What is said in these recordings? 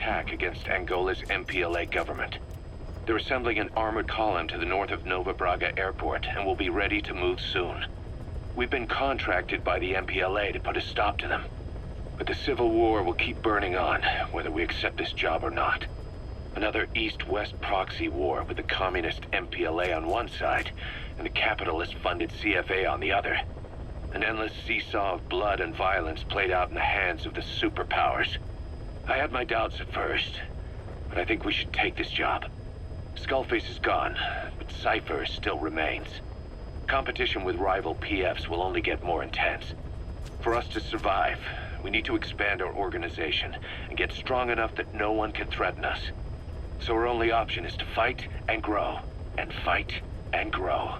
attack against Angola's MPLA government. They're assembling an armored column to the north of Nova Braga Airport and will be ready to move soon. We've been contracted by the MPLA to put a stop to them. But the civil war will keep burning on, whether we accept this job or not. Another East-West proxy war with the communist MPLA on one side and the capitalist-funded CFA on the other. An endless seesaw of blood and violence played out in the hands of the superpowers. I had my doubts at first, but I think we should take this job. Skullface is gone, but Cypher still remains. Competition with rival PFs will only get more intense. For us to survive, we need to expand our organization and get strong enough that no one can threaten us. So our only option is to fight and grow, and fight and grow.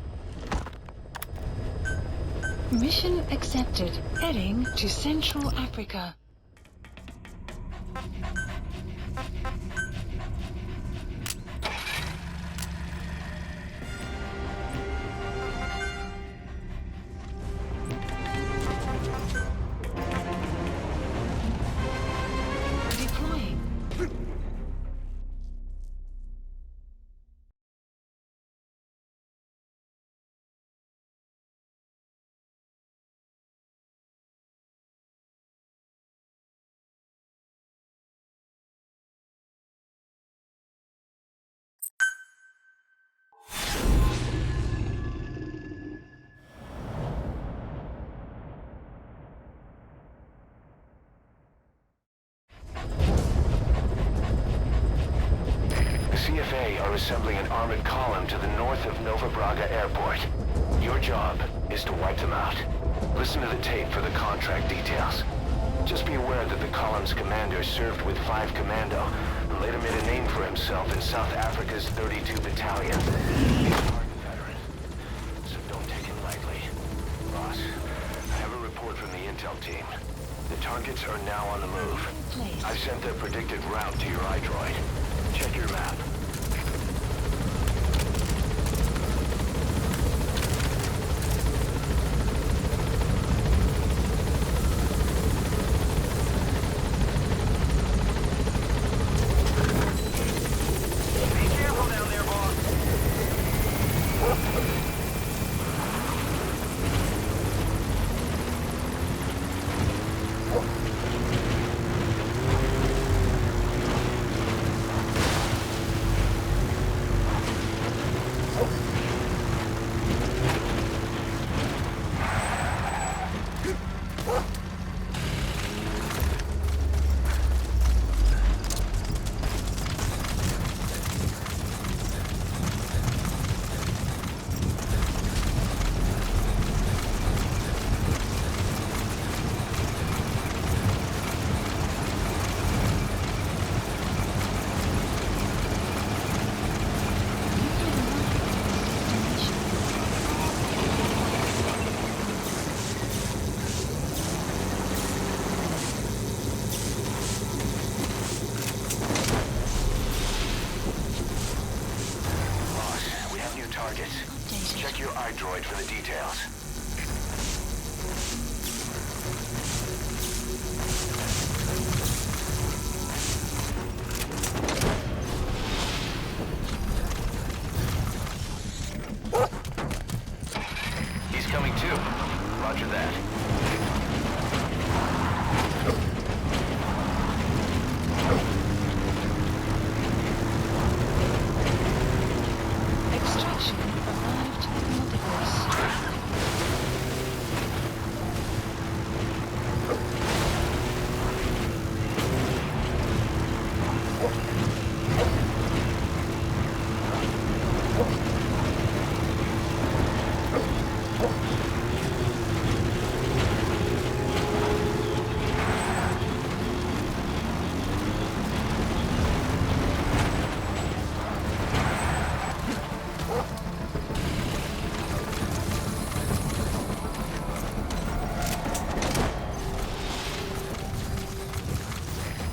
Mission accepted. Heading to Central Africa. CFA are assembling an armored column to the north of Nova Braga Airport. Your job is to wipe them out. Listen to the tape for the contract details. Just be aware that the column's commander served with 5 Commando and later made a name for himself in South Africa's 32 Battalion. He's a hardened veteran, so don't take him lightly. Boss, I have a report from the intel team. The targets are now on the move. I've sent their predicted route to your iDroid. Check your map. Check your iDroid for the details. He's coming too. Roger that.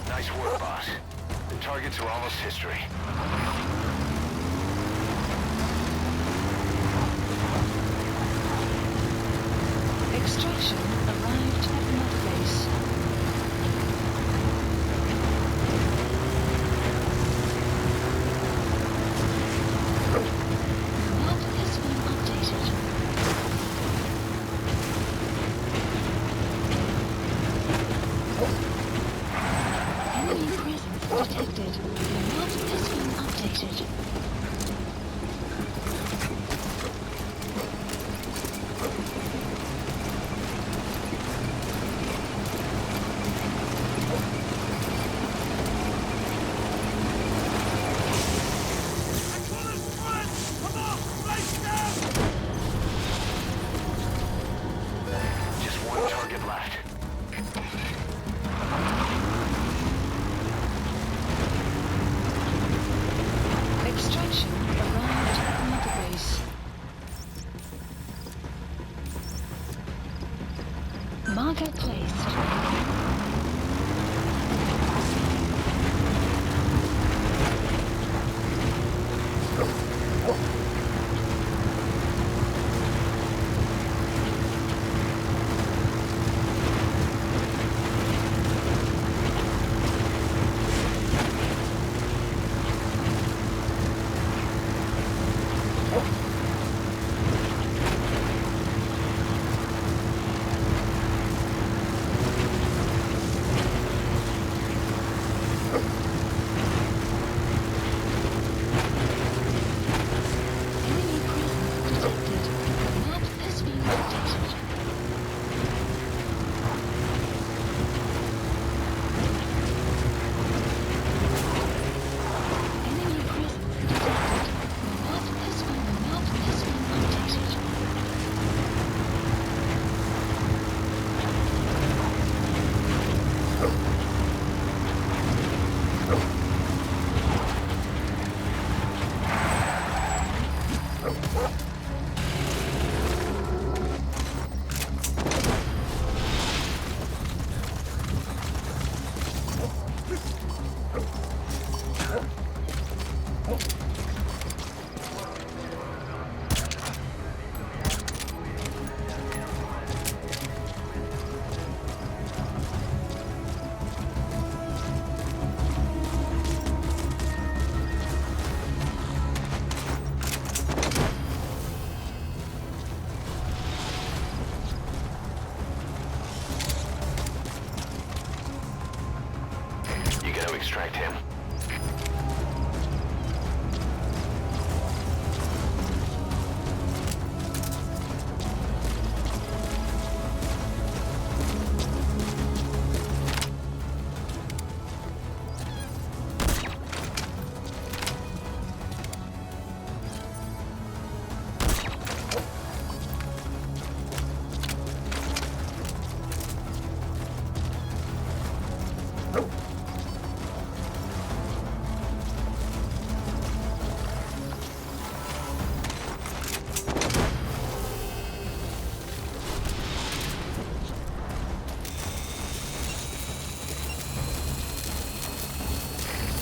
Nice work, boss. The targets are almost history. Extraction arrived at Mud Base. One target left. Extraction arrived at the mother base. Marker placed. Extract him.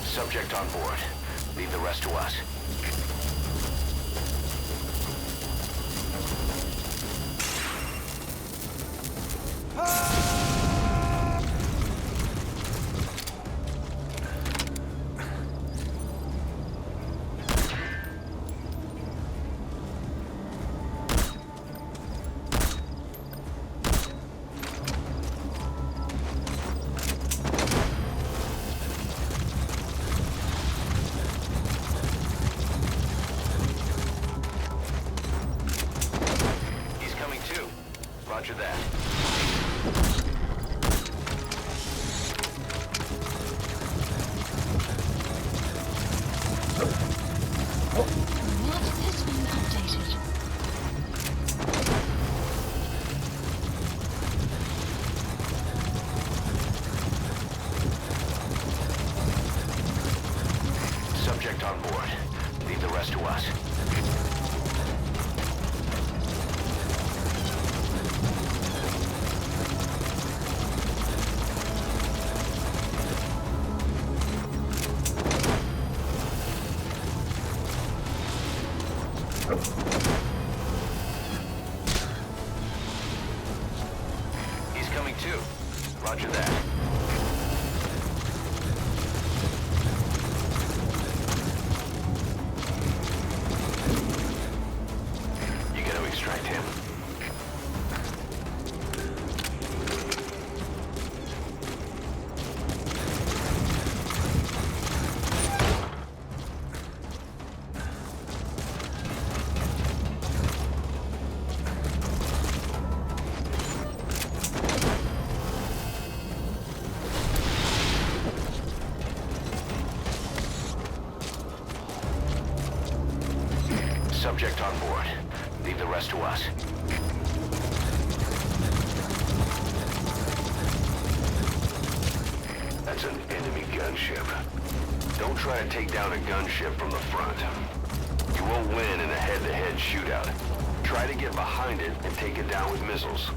Subject on board. Leave the rest to us. Roger that. Map has been updated. Subject on board. Leave the rest to us. He's coming too. Roger that. You gotta extract him. Subject on board. Leave the rest to us. Enemy gunship. Don't try to take down a gunship from the front. You won't win in a head-to-head shootout. Try to get behind it and take it down with missiles.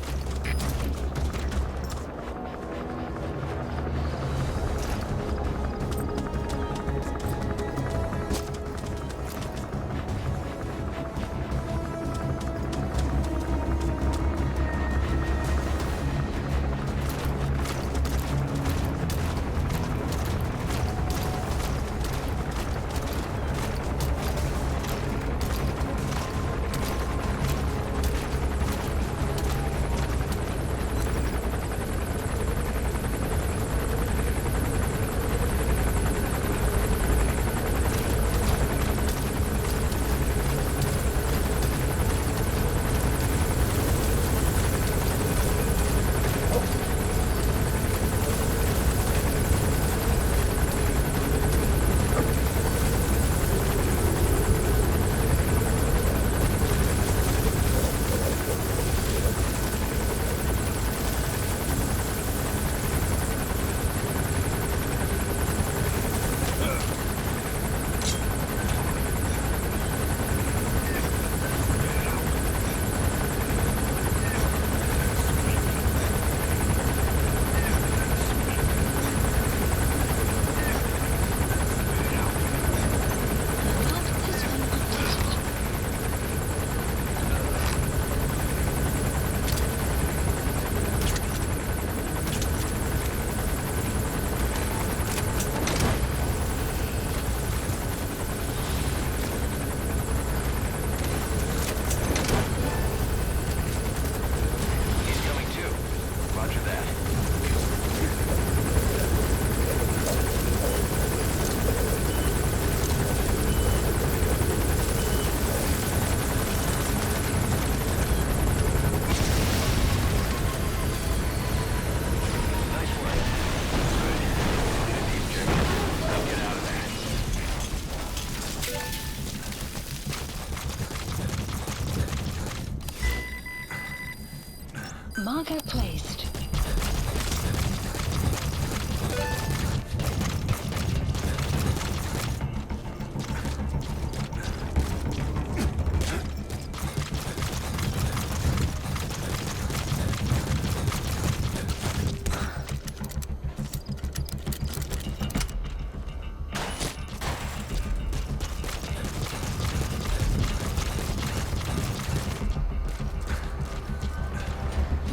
Marker placed.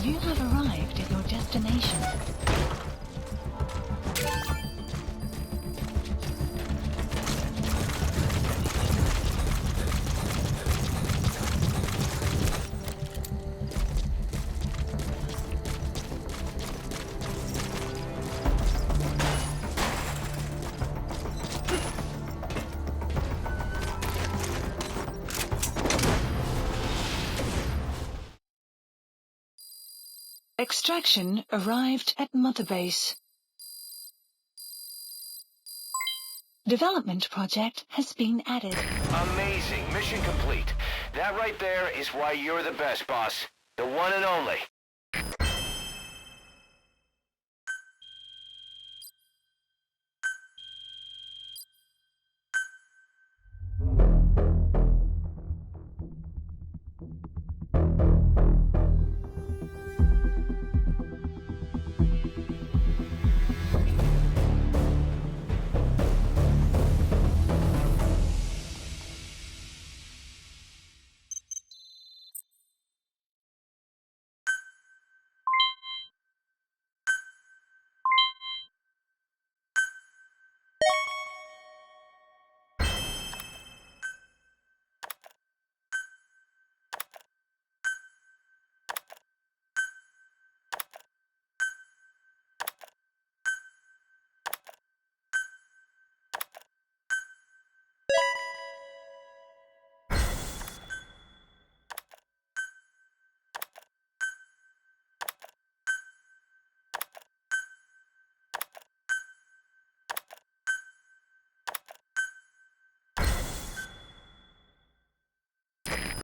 You have arrived at your destination. Extraction arrived at Mother Base. Development project has been added. Amazing. Mission complete. That right there is why you're the best, boss. The one and only.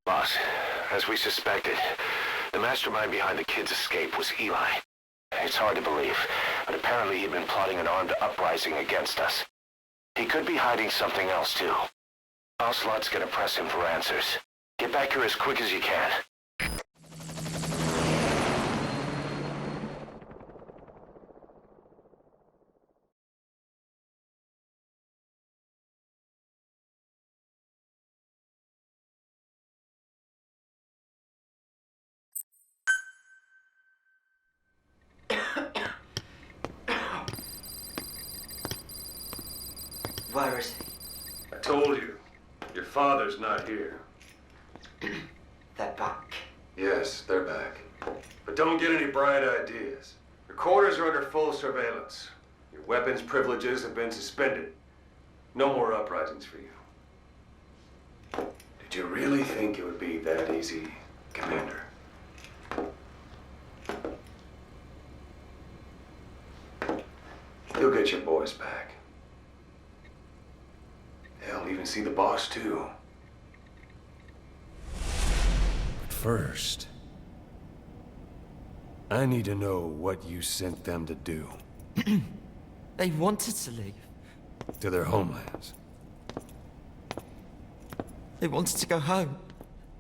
Boss, as we suspected, the mastermind behind the kid's escape was Eli. It's hard to believe, but apparently he'd been plotting an armed uprising against us. He could be hiding something else, too. Ocelot's gonna press him for answers. Get back here as quick as you can. Where is he? I told you. Your father's not here. They're back. Yes, they're back. But don't get any bright ideas. Your quarters are under full surveillance. Your weapons privileges have been suspended. No more uprisings for you. Did you really think it would be that easy, Commander? You'll get your boys back. They'll even see the boss, too. But first, I need to know what you sent them to do. They wanted to leave. To their homelands. They wanted to go home.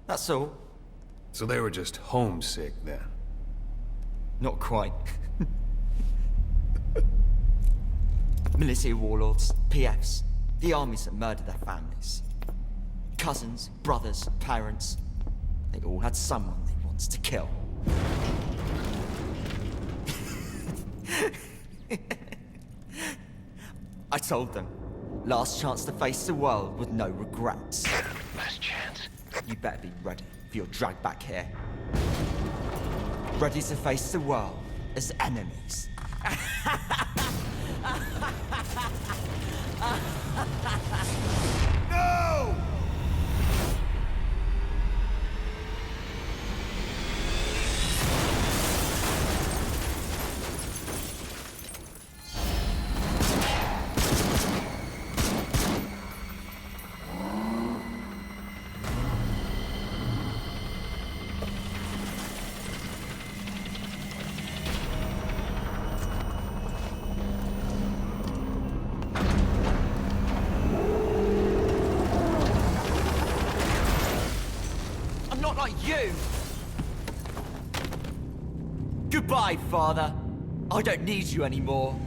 That's all. So they were just homesick then? Not quite. Military warlords, PFs, the armies that murdered their families. Cousins, brothers, parents. They all had someone they wanted to kill. I told them, last chance to face the world with no regrets. Last chance? You better be ready for your drag back here. Ready to face the world as enemies. No! Like you! Goodbye, Father. I don't need you anymore.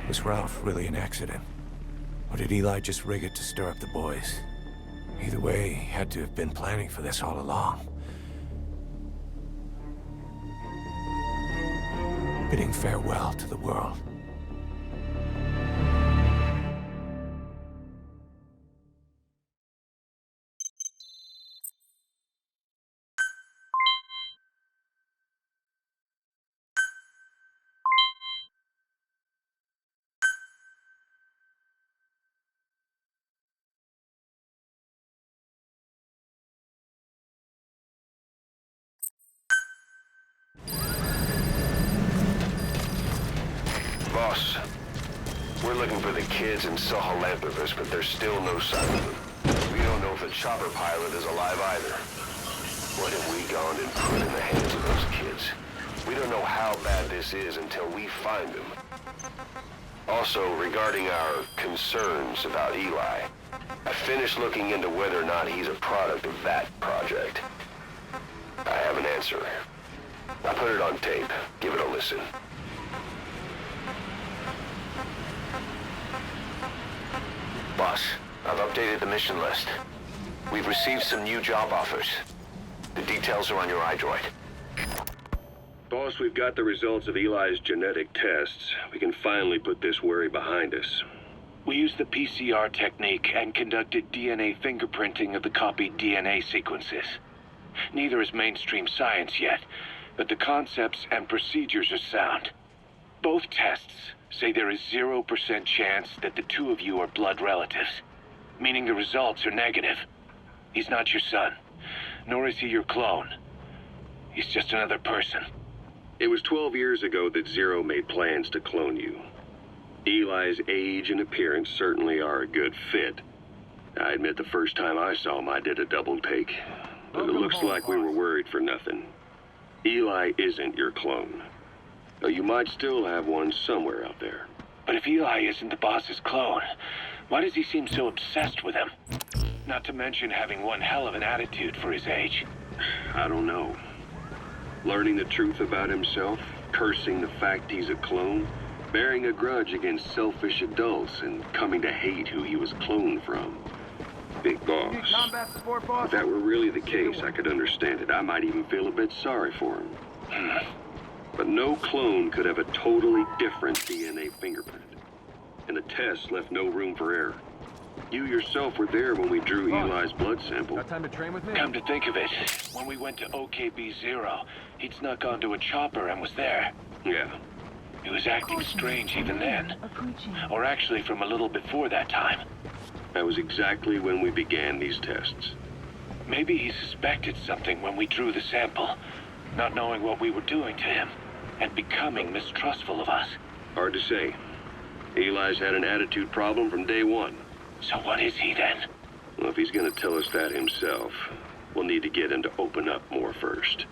Was Ralph really an accident? Or did Eli just rig it to stir up the boys? Either way, he had to have been planning for this all along. Bidding farewell to the world. Boss, we're looking for the kids and Sahelanthropus, but there's still no sign of them. We don't know if the chopper pilot is alive either. What have we gone and put in the hands of those kids? We don't know how bad this is until we find them. Also, regarding our concerns about Eli, I finished looking into whether or not he's a product of that project. I have an answer. I put it on tape. Give it a listen. Boss, I've updated the mission list. We've received some new job offers. The details are on your iDroid. Boss, we've got the results of Eli's genetic tests. We can finally put this worry behind us. We used the PCR technique and conducted DNA fingerprinting of the copied DNA sequences. Neither is mainstream science yet, but the concepts and procedures are sound. Both tests say there is 0% chance that the two of you are blood relatives, meaning the results are negative. He's not your son, nor is he your clone. He's just another person. It was 12 years ago that Zero made plans to clone you. Eli's age and appearance certainly are a good fit. I admit the first time I saw him, I did a double take. But it looks like we were worried for nothing. Eli isn't your clone. Though you might still have one somewhere out there. But if Eli isn't the boss's clone, why does he seem so obsessed with him? Not to mention having one hell of an attitude for his age. I don't know. Learning the truth about himself, cursing the fact he's a clone, bearing a grudge against selfish adults, and coming to hate who he was cloned from. Big boss. If that were really the case, I could understand it. I might even feel a bit sorry for him. But no clone could have a totally different DNA fingerprint. And the test left no room for error. You yourself were there when we drew Eli's blood sample. Got time to train with me? Come to think of it, when we went to OKB-0, he'd snuck onto a chopper and was there. Yeah. He was acting strange even then. Or actually from a little before that time. That was exactly when we began these tests. Maybe he suspected something when we drew the sample, not knowing what we were doing to him, and becoming mistrustful of us. Hard to say. Eli's had an attitude problem from day one. So what is he then? Well, if he's gonna tell us that himself, we'll need to get him to open up more first.